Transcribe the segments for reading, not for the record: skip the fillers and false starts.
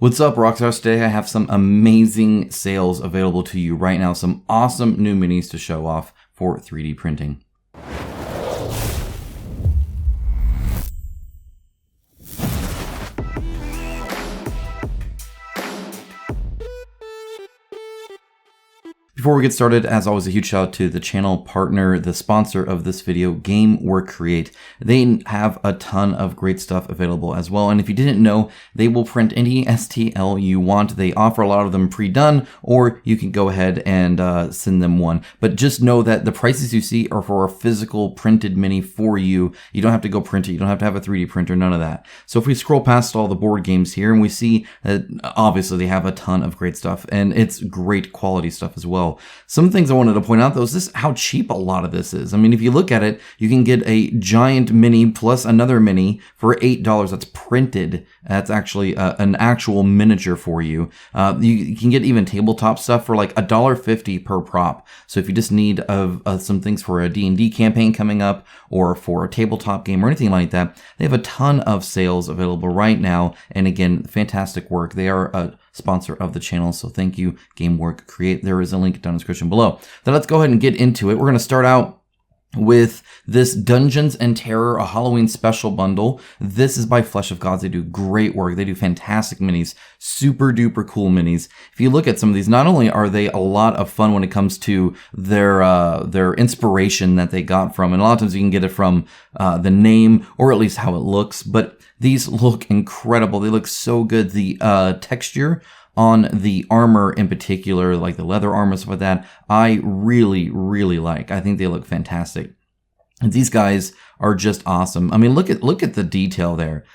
What's up, Rockstars? Today I have some amazing sales available to you right now. Some awesome new minis to show off for 3D printing. Before we get started, as always, a huge shout out to the channel partner, the sponsor of this video, Create. They have a ton of great stuff available as well. And if you didn't know, they will print any STL you want. They offer a lot of them pre-done, or you can go ahead and send them one. But just know that the prices you see are for a physical printed mini for you. You don't have to go print it. You don't have to have a 3D printer, none of that. So if we scroll past all the board games here, and we see that obviously they have a ton of great stuff, and it's great quality stuff as well. Some things I wanted to point out though is this how cheap a lot of this is. I mean, if you look at it, you can get a giant mini plus another mini for $8. That's printed. That's actually an actual miniature for you. You can get even tabletop stuff for like $1.50 per prop. So if you just need some things for a D&D campaign coming up, or for a tabletop game or anything like that, they have a ton of sales available right now. And again, fantastic work. They are a sponsor of the channel, so thank you, Create. There is a link down in the description below. Then let's go ahead and get into it. We're going to start out with this Dungeons and Terror, a Halloween special bundle. This is by Flesh of Gods. They do great work. They do fantastic minis, super duper cool minis. If you look at some of these, not only are they a lot of fun when it comes to their inspiration that they got from, and a lot of times you can get it from the name or at least how it looks, but these look incredible. They look so good. The texture on the armor in particular, like the leather armor, stuff like that, I really, really like. I think they look fantastic. And these guys are just awesome. I mean, look at the detail there.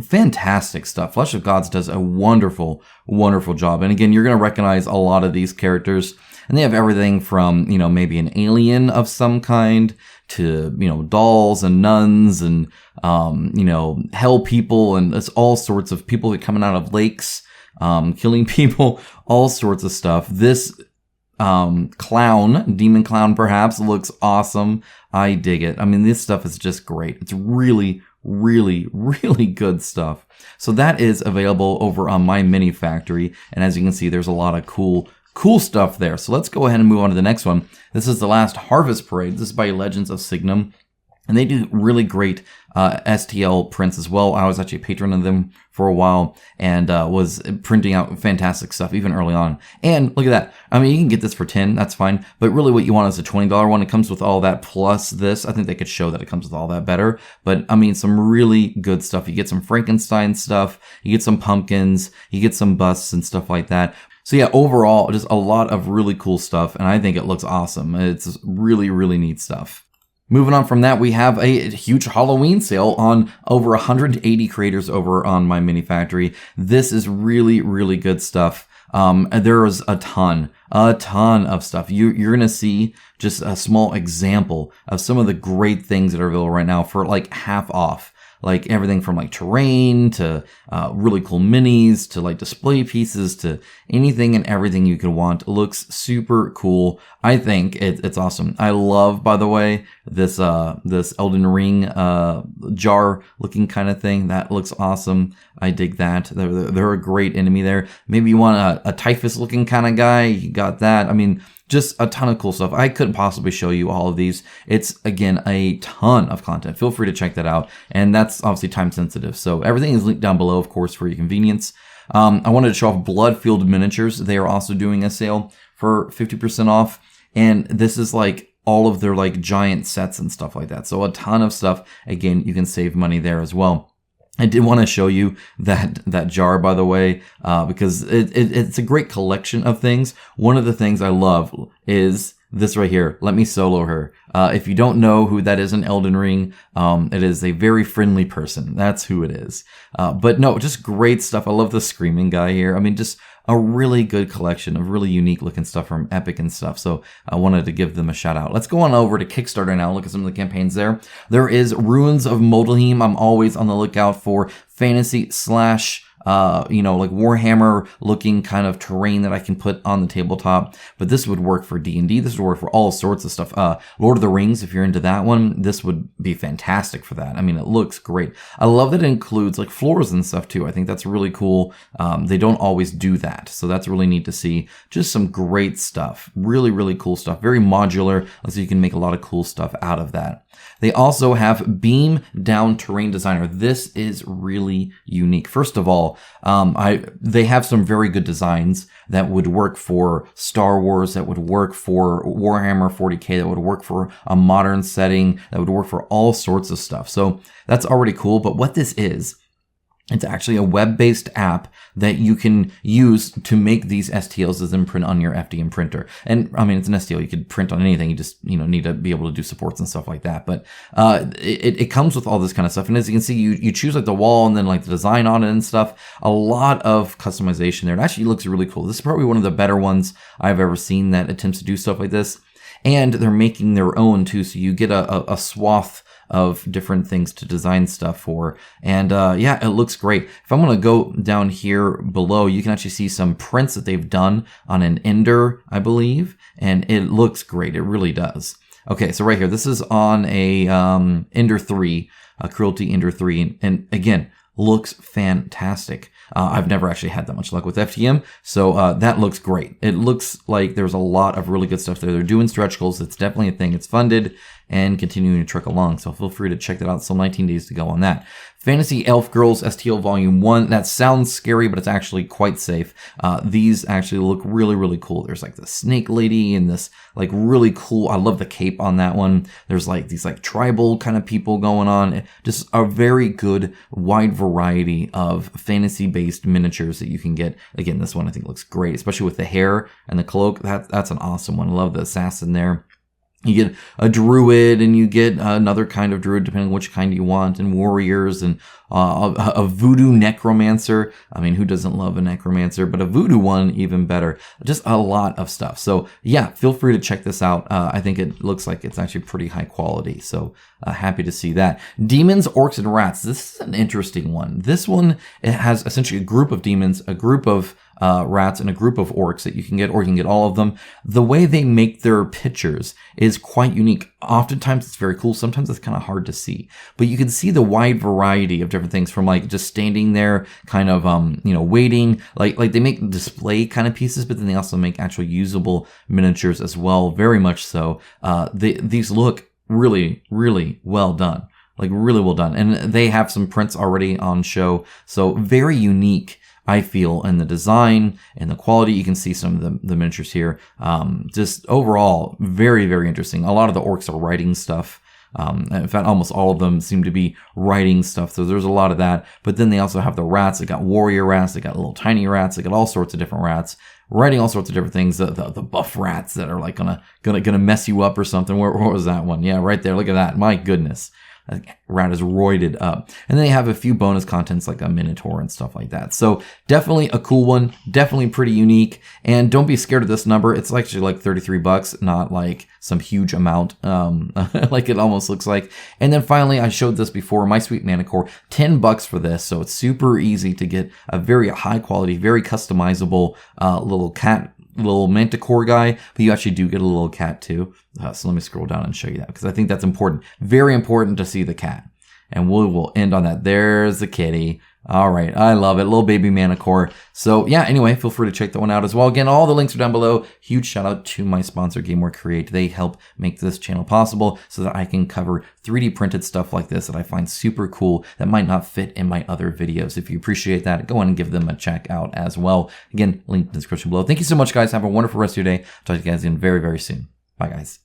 Fantastic stuff. Flesh of Gods does a wonderful, wonderful job. And again, you're going to recognize a lot of these characters. And they have everything from, maybe an alien of some kind to, dolls and nuns and, hell people. And it's all sorts of people that coming out of lakes, killing people, all sorts of stuff. This demon clown perhaps, looks awesome. I dig it. I mean, this stuff is just great. It's really, really, really good stuff. So that is available over on my mini factory. And as you can see, there's a lot of cool stuff there. So let's go ahead and move on to the next one. This is the last Harvest Parade. This is by Legends of Signum. And they do really great STL prints as well. I was actually a patron of them for a while and was printing out fantastic stuff even early on. And look at that. I mean, you can get this for $10, that's fine. But really what you want is a $20 one. It comes with all that plus this. I think they could show that it comes with all that better. But I mean, some really good stuff. You get some Frankenstein stuff. You get some pumpkins. You get some busts and stuff like that. So yeah, overall, just a lot of really cool stuff. And I think it looks awesome. It's really, really neat stuff. Moving on from that, we have a huge Halloween sale on over 180 creators over on my mini factory. This is really, really good stuff. There is a ton of stuff. You're going to see just a small example of some of the great things that are available right now for like half off. Like everything from like terrain to really cool minis to like display pieces to anything and everything you could want. It looks super cool. I think it's awesome. I love, by the way, this Elden Ring jar looking kind of thing. That looks awesome. I dig that. They're a great enemy there. Maybe you want a typhus looking kind of guy. You got that. I mean, just a ton of cool stuff. I couldn't possibly show you all of these. It's, again, a ton of content. Feel free to check that out. And that's obviously time sensitive. So everything is linked down below, of course, for your convenience. I wanted to show off Bloodfields Miniatures. They are also doing a sale for 50% off. And this is like all of their like giant sets and stuff like that. So a ton of stuff. Again, you can save money there as well. I did want to show you that jar, by the way, because it's a great collection of things. One of the things I love is this right here. Let me solo her. If you don't know who that is in Elden Ring, it is a very friendly person. That's who it is. But no, just great stuff. I love the screaming guy here. I mean, just a really good collection of really unique looking stuff from Epic and stuff. So I wanted to give them a shout out. Let's go on over to Kickstarter now. Look at some of the campaigns there. There is Ruins of Modulheim. I'm always on the lookout for fantasy / you know, like Warhammer looking kind of terrain that I can put on the tabletop. But this would work for D&D. This would work for all sorts of stuff. Lord of the Rings, if you're into that one, this would be fantastic for that. I mean, it looks great. I love that it includes like floors and stuff too. I think that's really cool. They don't always do that. So that's really neat to see. Just some great stuff. Really, really cool stuff. Very modular. So you can make a lot of cool stuff out of that. They also have BeamDown Terrain Designer. This is really unique. First of all, they have some very good designs that would work for Star Wars, that would work for Warhammer 40K, that would work for a modern setting, that would work for all sorts of stuff. So that's already cool. But what this is, it's actually a web-based app that you can use to make these STLs as imprint on your FDM printer. And I mean, it's an STL. You could print on anything. You just, you know, need to be able to do supports and stuff like that. But it comes with all this kind of stuff. And as you can see, you choose like the wall and then like the design on it and stuff. A lot of customization there. It actually looks really cool. This is probably one of the better ones I've ever seen that attempts to do stuff like this. And they're making their own too. So you get a swath of different things to design stuff for. And yeah, it looks great. If I'm going to go down here below, you can actually see some prints that they've done on an Ender, I believe. And it looks great. It really does. Okay, so right here, this is on a Ender 3, a Cruelty Ender 3. And again, looks fantastic. I've never actually had that much luck with FTM, so that looks great. It looks like there's a lot of really good stuff there. They're doing stretch goals. It's definitely a thing. It's funded and continuing to trickle along, so feel free to check that out. Still 19 days to go on that. Fantasy Elf Girls STL Volume 1. That sounds scary, but it's actually quite safe. These actually look really, really cool. There's like the snake lady and this like really cool, I love the cape on that one. There's like these like tribal kind of people going on. Just a very good wide variety of fantasy-based miniatures that you can get. Again, this one I think looks great, especially with the hair and the cloak. That's an awesome one. I love the assassin there. You get a druid and you get another kind of druid, depending on which kind you want, and warriors and a voodoo necromancer. I mean, who doesn't love a necromancer? But a voodoo one, even better. Just a lot of stuff. So yeah, feel free to check this out. I think it looks like it's actually pretty high quality. So happy to see that. Demons, Orcs, and Rats. This is an interesting one. This one, it has essentially a group of demons, a group of rats, and a group of orcs that you can get, or you can get all of them. The way they make their pictures is quite unique. Oftentimes it's very cool. Sometimes it's kind of hard to see, but you can see the wide variety of different things, from like just standing there kind of, you know, waiting, like they make display kind of pieces, but then they also make actual usable miniatures as well. Very much so. These look really, really well done. Like really well done. And they have some prints already on show. So very unique, I feel, in the design and the quality. You can see some of the miniatures here. Just overall, very, very interesting. A lot of the orcs are writing stuff. In fact, almost all of them seem to be writing stuff. So there's a lot of that. But then they also have the rats. They got warrior rats. They got little tiny rats. They got all sorts of different rats, writing all sorts of different things. The buff rats that are like gonna mess you up or something. Where was that one? Yeah, right there. Look at that. My goodness. Rat is roided up. And then they have a few bonus contents like a Minotaur and stuff like that. So definitely a cool one, definitely pretty unique. And don't be scared of this number. It's actually like $33, not like some huge amount like it almost looks like. And then finally, I showed this before, my Sweet Manticore, $10 for this. So it's super easy to get a very high quality, very customizable little manticore guy, but you actually do get a little cat too. So let me scroll down and show you that, because I think that's important. Very important to see the cat. And we will end on that. There's the kitty. All right. I love it. Little baby Manticore. So yeah, anyway, feel free to check that one out as well. Again, all the links are down below. Huge shout out to my sponsor, GameWare Create. They help make this channel possible so that I can cover 3D printed stuff like this that I find super cool that might not fit in my other videos. If you appreciate that, go on and give them a check out as well. Again, link in the description below. Thank you so much, guys. Have a wonderful rest of your day. Talk to you guys again very, very soon. Bye, guys.